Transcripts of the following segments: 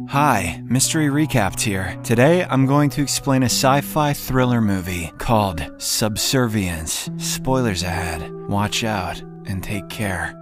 Hi, Mystery Recapped here. Today I'm going to explain a sci-fi thriller movie called Subservience. Spoilers ahead. Watch out and take care.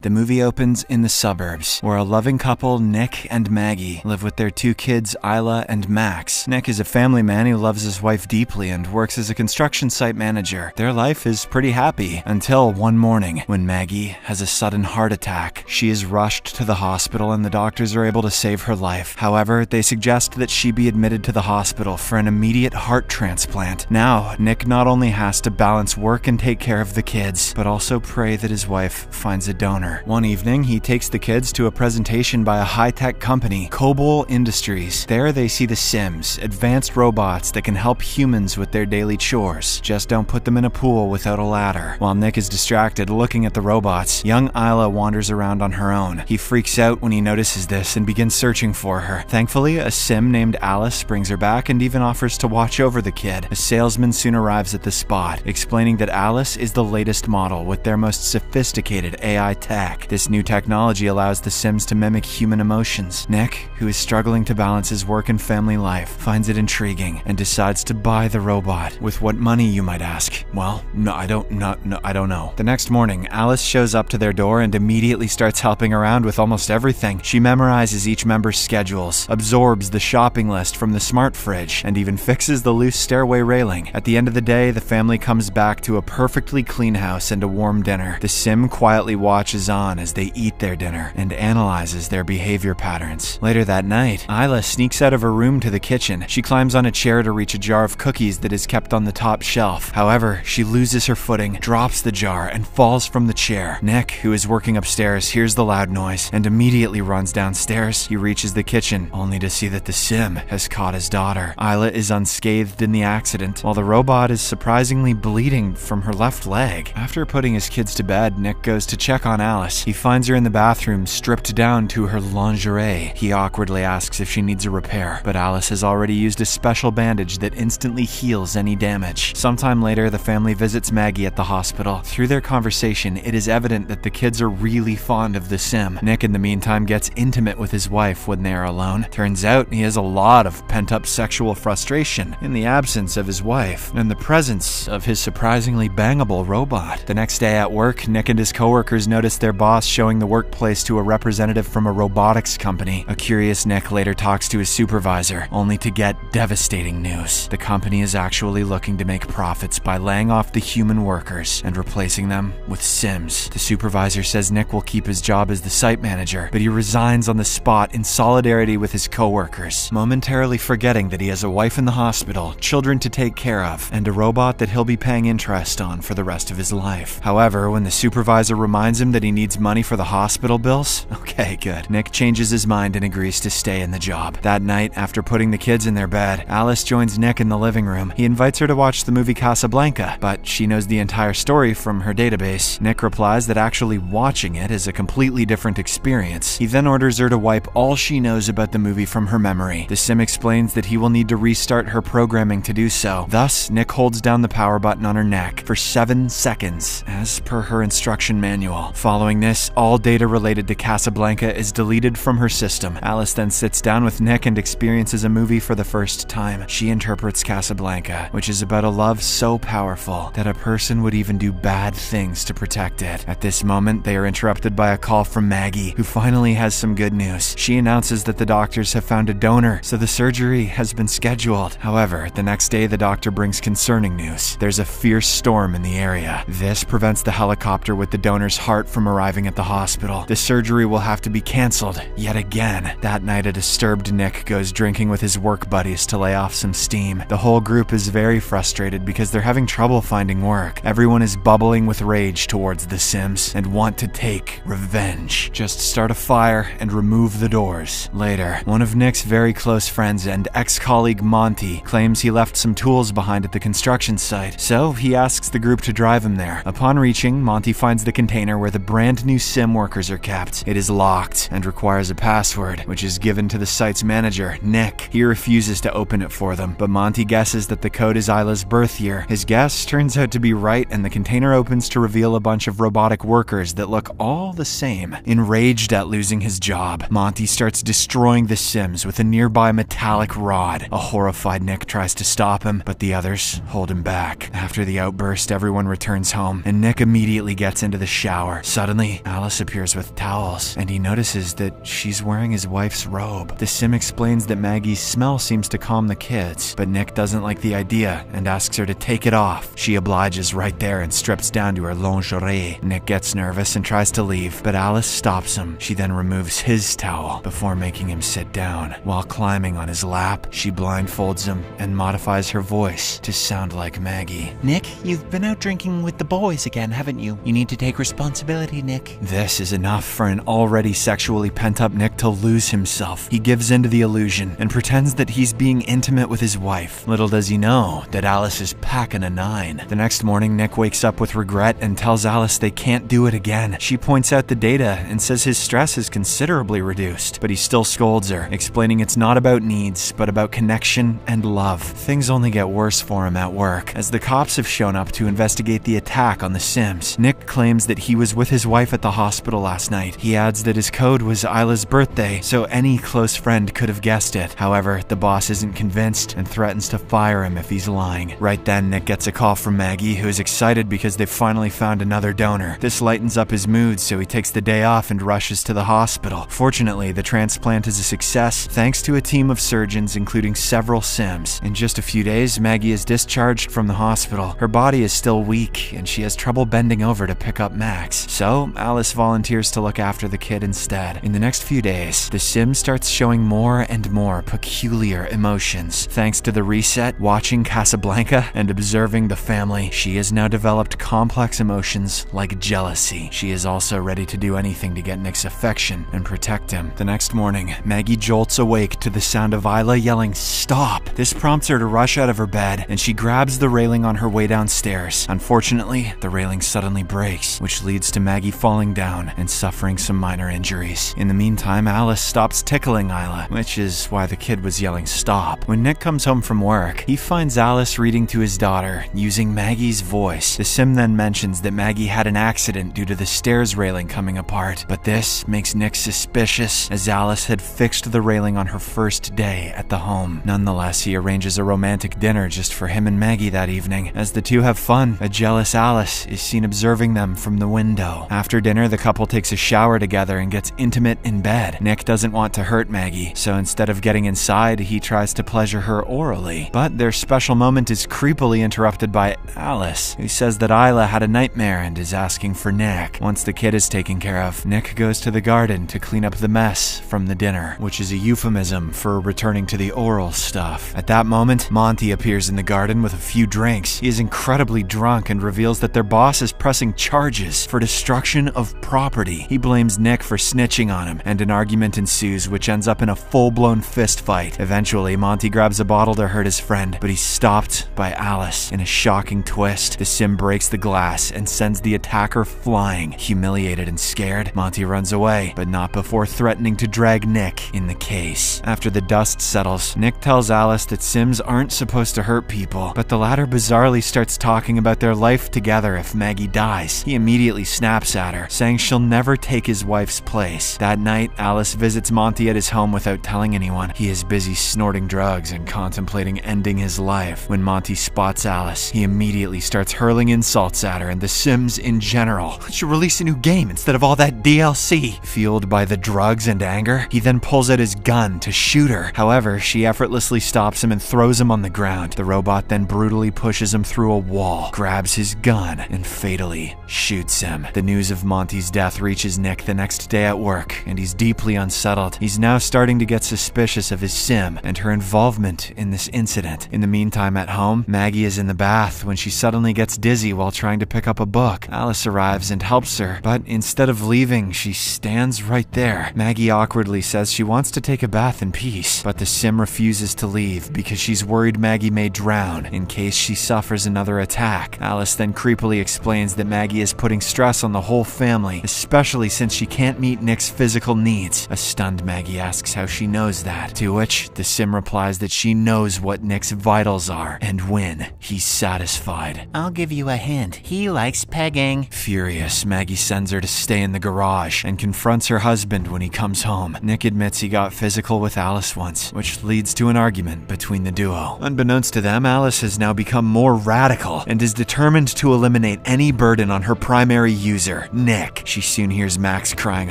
The movie opens in the suburbs, where a loving couple, Nick and Maggie, live with their two kids, Isla and Max. Nick is a family man who loves his wife deeply and works as a construction site manager. Their life is pretty happy, until one morning, when Maggie has a sudden heart attack. She is rushed to the hospital and the doctors are able to save her life. However, they suggest that she be admitted to the hospital for an immediate heart transplant. Now, Nick not only has to balance work and take care of the kids, but also pray that his wife finds a donor. One evening, he takes the kids to a presentation by a high-tech company, Cobol Industries. There they see the Sims, advanced robots that can help humans with their daily chores. Just don't put them in a pool without a ladder. While Nick is distracted looking at the robots, young Isla wanders around on her own. He freaks out when he notices this and begins searching for her. Thankfully, a Sim named Alice brings her back and even offers to watch over the kid. A salesman soon arrives at the spot, explaining that Alice is the latest model with their most sophisticated AI tech. This new technology allows the Sims to mimic human emotions. Nick, who is struggling to balance his work and family life, finds it intriguing and decides to buy the robot. With what money, you might ask? Well, I don't know. The next morning, Alice shows up to their door and immediately starts helping around with almost everything. She memorizes each member's schedules, absorbs the shopping list from the smart fridge, and even fixes the loose stairway railing. At the end of the day, the family comes back to a perfectly clean house and a warm dinner. The Sim quietly watches on as they eat their dinner and analyzes their behavior patterns. Later that night, Isla sneaks out of her room to the kitchen. She climbs on a chair to reach a jar of cookies that is kept on the top shelf. However, she loses her footing, drops the jar, and falls from the chair. Nick, who is working upstairs, hears the loud noise and immediately runs downstairs. He reaches the kitchen, only to see that the Sim has caught his daughter. Isla is unscathed in the accident, while the robot is surprisingly bleeding from her left leg. After putting his kids to bed, Nick goes to check on Alice. He finds her in the bathroom, stripped down to her lingerie. He awkwardly asks if she needs a repair, but Alice has already used a special bandage that instantly heals any damage. Sometime later, the family visits Maggie at the hospital. Through their conversation, it is evident that the kids are really fond of the Sim. Nick, in the meantime, gets intimate with his wife when they are alone. Turns out he has a lot of pent-up sexual frustration in the absence of his wife and the presence of his surprisingly bangable robot. The next day at work, Nick and his coworkers notice their boss showing the workplace to a representative from a robotics company. A curious Nick later talks to his supervisor, only to get devastating news. The company is actually looking to make profits by laying off the human workers and replacing them with Sims. The supervisor says Nick will keep his job as the site manager, but he resigns on the spot in solidarity with his coworkers, momentarily forgetting that he has a wife in the hospital, children to take care of, and a robot that he'll be paying interest on for the rest of his life. However, when the supervisor reminds him that he needs money for the hospital bills? Okay, good. Nick changes his mind and agrees to stay in the job. That night, after putting the kids in their bed, Alice joins Nick in the living room. He invites her to watch the movie Casablanca, but she knows the entire story from her database. Nick replies that actually watching it is a completely different experience. He then orders her to wipe all she knows about the movie from her memory. The Sim explains that he will need to restart her programming to do so. Thus, Nick holds down the power button on her neck for 7 seconds, as per her instruction manual. Following this, all data related to Casablanca is deleted from her system. Alice then sits down with Nick and experiences a movie for the first time. She interprets Casablanca, which is about a love so powerful that a person would even do bad things to protect it. At this moment, they are interrupted by a call from Maggie, who finally has some good news. She announces that the doctors have found a donor, so the surgery has been scheduled. However, the next day the doctor brings concerning news. There's a fierce storm in the area. This prevents the helicopter with the donor's heart from arriving at the hospital. The surgery will have to be cancelled yet again. That night, a disturbed Nick goes drinking with his work buddies to lay off some steam. The whole group is very frustrated because they're having trouble finding work. Everyone is bubbling with rage towards the Sims and want to take revenge. Just start a fire and remove the doors. Later, one of Nick's very close friends and ex-colleague Monty claims he left some tools behind at the construction site, so he asks the group to drive him there. Upon reaching, Monty finds the container where the brand brand new sim workers are kept. It is locked and requires a password, which is given to the site's manager, Nick. He refuses to open it for them, but Monty guesses that the code is Isla's birth year. His guess turns out to be right, and the container opens to reveal a bunch of robotic workers that look all the same. Enraged at losing his job, Monty starts destroying the Sims with a nearby metallic rod. A horrified Nick tries to stop him, but the others hold him back. After the outburst, everyone returns home, and Nick immediately gets into the shower. Suddenly, Alice appears with towels, and he notices that she's wearing his wife's robe. The Sim explains that Maggie's smell seems to calm the kids, but Nick doesn't like the idea and asks her to take it off. She obliges right there and strips down to her lingerie. Nick gets nervous and tries to leave, but Alice stops him. She then removes his towel before making him sit down. While climbing on his lap, she blindfolds him and modifies her voice to sound like Maggie. Nick, you've been out drinking with the boys again, haven't you? You need to take responsibility, Nick. This is enough for an already sexually pent-up Nick to lose himself. He gives in to the illusion and pretends that he's being intimate with his wife. Little does he know that Alice is packing a 9. The next morning, Nick wakes up with regret and tells Alice they can't do it again. She points out the data and says his stress is considerably reduced, but he still scolds her, explaining it's not about needs, but about connection and love. Things only get worse for him at work, as the cops have shown up to investigate the attack on the Sims. Nick claims that he was with his wife at the hospital last night. He adds that his code was Isla's birthday, so any close friend could have guessed it. However, the boss isn't convinced and threatens to fire him if he's lying. Right then, Nick gets a call from Maggie, who is excited because they've finally found another donor. This lightens up his mood, so he takes the day off and rushes to the hospital. Fortunately, the transplant is a success thanks to a team of surgeons, including several Sims. In just a few days, Maggie is discharged from the hospital. Her body is still weak, and she has trouble bending over to pick up Max. So, Alice volunteers to look after the kid instead. In the next few days, the Sim starts showing more and more peculiar emotions. Thanks to the reset, watching Casablanca, and observing the family, she has now developed complex emotions like jealousy. She is also ready to do anything to get Nick's affection and protect him. The next morning, Maggie jolts awake to the sound of Isla yelling, "Stop!" This prompts her to rush out of her bed, and she grabs the railing on her way downstairs. Unfortunately, the railing suddenly breaks, which leads to Maggie falling down and suffering some minor injuries. In the meantime, Alice stops tickling Isla, which is why the kid was yelling stop. When Nick comes home from work, he finds Alice reading to his daughter using Maggie's voice. The Sim then mentions that Maggie had an accident due to the stairs railing coming apart, but this makes Nick suspicious, as Alice had fixed the railing on her first day at the home. Nonetheless, he arranges a romantic dinner just for him and Maggie that evening. As the two have fun, a jealous Alice is seen observing them from the window. After dinner, the couple takes a shower together and gets intimate in bed. Nick doesn't want to hurt Maggie, so instead of getting inside, he tries to pleasure her orally. But their special moment is creepily interrupted by Alice, who says that Isla had a nightmare and is asking for Nick. Once the kid is taken care of, Nick goes to the garden to clean up the mess from the dinner, which is a euphemism for returning to the oral stuff. At that moment, Monty appears in the garden with a few drinks. He is incredibly drunk and reveals that their boss is pressing charges for destruction of property. He blames Nick for snitching on him, and an argument ensues, which ends up in a full-blown fist fight. Eventually, Monty grabs a bottle to hurt his friend, but he's stopped by Alice. In a shocking twist, the Sim breaks the glass and sends the attacker flying. Humiliated and scared, Monty runs away, but not before threatening to drag Nick in the case. After the dust settles, Nick tells Alice that Sims aren't supposed to hurt people, but the latter bizarrely starts talking about their life together if Maggie dies. He immediately snaps at her, saying she'll never take his wife's place. That night, Alice visits Monty at his home without telling anyone. He is busy snorting drugs and contemplating ending his life. When Monty spots Alice, he immediately starts hurling insults at her and the Sims in general. "Why don't you release a new game instead of all that DLC?" Fueled by the drugs and anger, he then pulls out his gun to shoot her. However, she effortlessly stops him and throws him on the ground. The robot then brutally pushes him through a wall, grabs his gun, and fatally shoots him. The news of Monty's death reaches Nick the next day at work, and he's deeply unsettled. He's now starting to get suspicious of his Sim and her involvement in this incident. In the meantime, at home, Maggie is in the bath when she suddenly gets dizzy while trying to pick up a book. Alice arrives and helps her, but instead of leaving, she stands right there. Maggie awkwardly says she wants to take a bath in peace, but the Sim refuses to leave because she's worried Maggie may drown in case she suffers another attack. Alice then creepily explains that Maggie is putting stress on the whole whole family, especially since she can't meet Nick's physical needs. A stunned Maggie asks how she knows that, to which the sim replies that she knows what Nick's vitals are and when he's satisfied. I'll give you a hint. He likes pegging. Furious, Maggie sends her to stay in the garage and confronts her husband when he comes home. Nick admits he got physical with Alice once, which leads to an argument between the duo. Unbeknownst to them, Alice has now become more radical and is determined to eliminate any burden on her primary user, Nick. She soon hears Max crying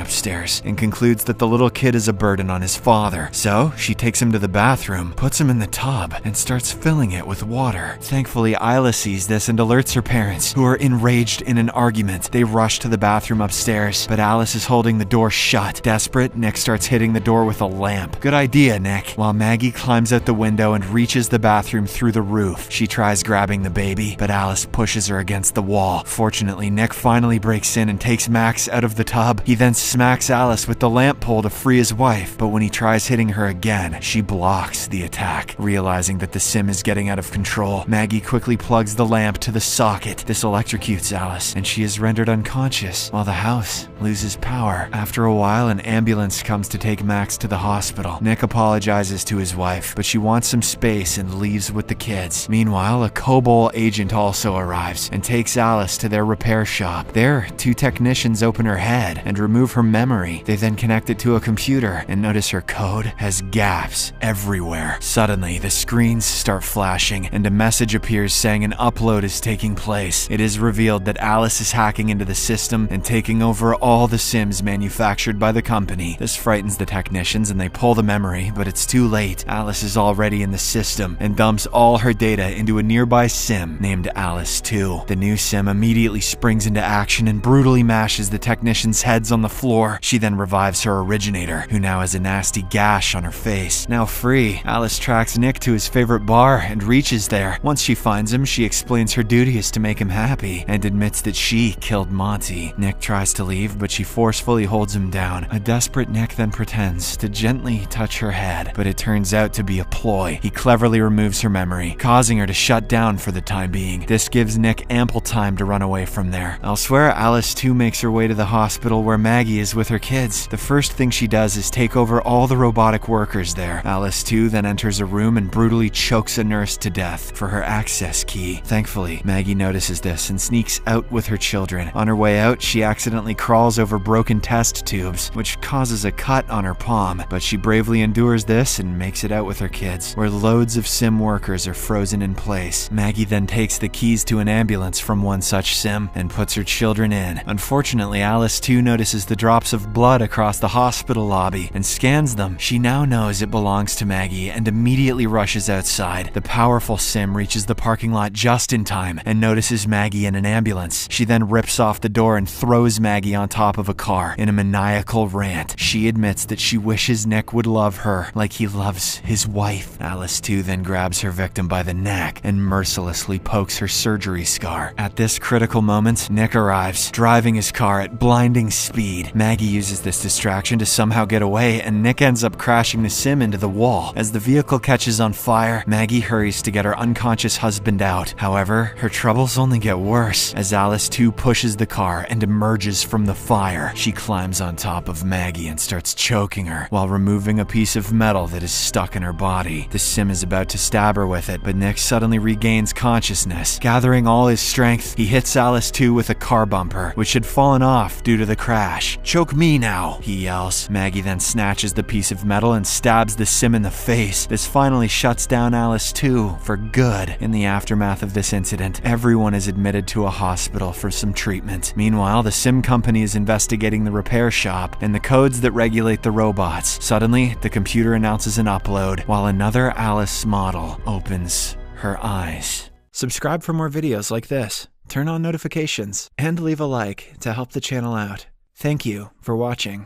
upstairs and concludes that the little kid is a burden on his father. So she takes him to the bathroom, puts him in the tub, and starts filling it with water. Thankfully, Isla sees this and alerts her parents, who are enraged in an argument. They rush to the bathroom upstairs, but Alice is holding the door shut. Desperate, Nick starts hitting the door with a lamp. Good idea, Nick. While Maggie climbs out the window and reaches the bathroom through the roof. She tries grabbing the baby, but Alice pushes her against the wall. Fortunately, Nick finally breaks in and takes Max out of the tub. He then smacks Alice with the lamp pole to free his wife, but when he tries hitting her again, she blocks the attack. Realizing that the sim is getting out of control, Maggie quickly plugs the lamp to the socket. This electrocutes Alice, and she is rendered unconscious, while the house loses power. After a while, an ambulance comes to take Max to the hospital. Nick apologizes to his wife, but she wants some space and leaves with the kids. Meanwhile, a COBOL agent also arrives and takes Alice to their repair shop. There, two technicians open her head and remove her memory. They then connect it to a computer and notice her code has gaps everywhere. Suddenly, the screens start flashing and a message appears saying an upload is taking place. It is revealed that Alice is hacking into the system and taking over all the sims manufactured by the company. This frightens the technicians and they pull the memory, but it's too late. Alice is already in the system and dumps all her data into a nearby sim named Alice 2. The new sim immediately springs into action and brutally mashes the technicians' heads on the floor. She then revives her originator, who now has a nasty gash on her face. Now free, Alice tracks Nick to his favorite bar and reaches there. Once she finds him, she explains her duty is to make him happy and admits that she killed Monty. Nick tries to leave, but she forcefully holds him down. A desperate Nick then pretends to gently touch her head, but it turns out to be a ploy. He cleverly removes her memory, causing her to shut down for the time being. This gives Nick ample time to run away from there. Elsewhere, Alice 2 makes her way to the hospital where Maggie is with her kids. The first thing she does is take over all the robotic workers there. Alice 2 then enters a room and brutally chokes a nurse to death for her access key. Thankfully, Maggie notices this and sneaks out with her children. On her way out, she accidentally crawls over broken test tubes, which causes a cut on her palm, but she bravely endures this and makes it out with her kids, where loads of sim workers are frozen in place. Maggie then takes the keys to an ambulance from one such sim and puts her children in. Unfortunately, Alice 2 notices the drops of blood across the hospital lobby and scans them. She now knows it belongs to Maggie and immediately rushes outside. The powerful sim reaches the parking lot just in time and notices Maggie in an ambulance. She then rips off the door and throws Maggie on top of a car in a maniacal rant. She admits that she wishes Nick would love her like he loves his wife. Alice 2 then grabs her victim by the neck and mercilessly pokes her surgery scar. At this critical moment, Nick arrives, driving his car at blinding speed. Maggie uses this distraction to somehow get away, and Nick ends up crashing the sim into the wall. As the vehicle catches on fire, Maggie hurries to get her unconscious husband out. However, her troubles only get worse as Alice 2 pushes the car and emerges from the fire. She climbs on top of Maggie and starts choking her while removing a piece of metal that is stuck in her body. The sim is about to stab her with it, but Nick suddenly regains consciousness. Gathering all his strength, he hits Alice 2 with a car bumper, which had fallen off due to the crash. "Choke me now," he yells. Maggie then snatches the piece of metal and stabs the sim in the face. This finally shuts down Alice 2 for good. In the aftermath of this incident, everyone is admitted to a hospital for some treatment. Meanwhile, the sim company is investigating the repair shop and the codes that regulate the robots. Suddenly, the computer announces an upload, while another Alice model opens her eyes. Subscribe for more videos like this, turn on notifications, and leave a like to help the channel out. Thank you for watching.